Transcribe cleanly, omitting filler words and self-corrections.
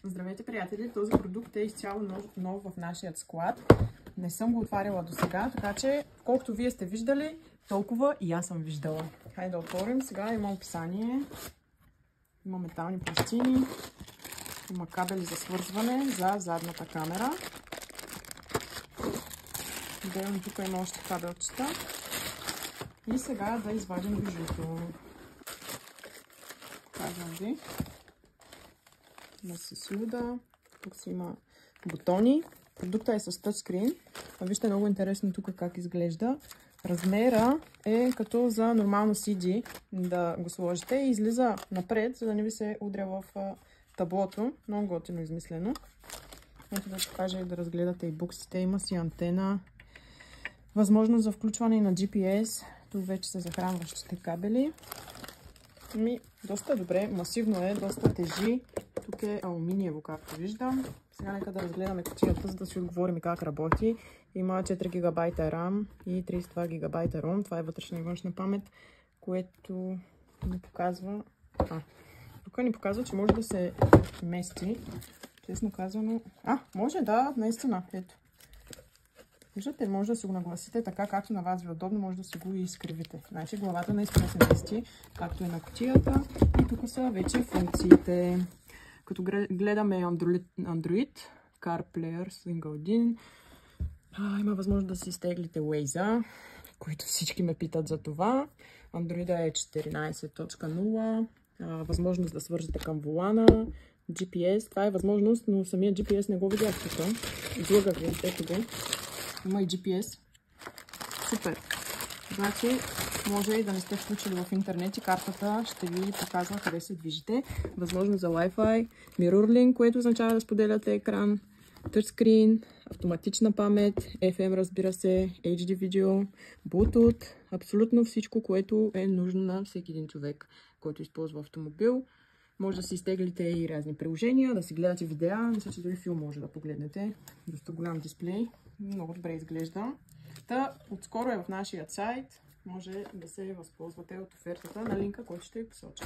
Здравейте, приятели! Този продукт е изцяло нов в нашия склад. Не съм го отваряла до сега, така че колкото вие сте виждали, толкова и аз съм виждала. Хайде да отворим. Сега има описание. Има метални пластини. Има кабели за свързване за задната камера. Отделно тук има още кабелчета. И сега да извадим бижуто. Казвам ви. Да се слюда. Тук си има бутони. Продукта е с тъчскрин. Вижте много интересно тук как изглежда. Размера е като за нормално CD да го сложите и излиза напред, за да не ви се удря в таблото. Много готино измислено. Ето да покажа и да разгледате и буксите. Има си антена. Възможност за включване на GPS. Тук вече са захранващите кабели. Доста добре. Масивно е, доста тежи. Тук е алуминиево, както виждам. Сега нека да разгледаме кутията, за да си отговорим как работи. Има 4 ГБ RAM и 32 ГБ ROM. Това е вътрешна и външна памет, което ни показва... тук ни показва, че може да се мести. Честно казано... може, да, наистина. Ето. Виждате, може да си го нагласите така, както на вас ви е удобно, може да си го и изкривите. Значи главата наистина се мести, както е на кутията. И тук са вече функциите. Като гледаме Android, CarPlayer, Single DIN, има възможност да си изтеглите Waze, които всички ме питат за това. Android е 14.0, възможност да свържете към волана, GPS, това е възможност, но самия GPS не го видях тук. Излъгах ви, ето го. Има и GPS. Супер! Значи, може и да не сте включили в интернет и картата ще ви показва къде се движите. Възможност за Wi-Fi, Mirror Link, което означава да споделяте екран, Touchscreen, автоматична памет, FM, разбира се, HD видео, Bluetooth, абсолютно всичко, което е нужно на всеки един човек, който използва автомобил. Може да си изтеглите и разни приложения, да си гледате видеа, мисля, че дори филм може да погледнете. Доста голям дисплей, много добре изглежда. Отскоро е в нашия сайт, може да се възползвате от офертата на линка, който ще ви посоча.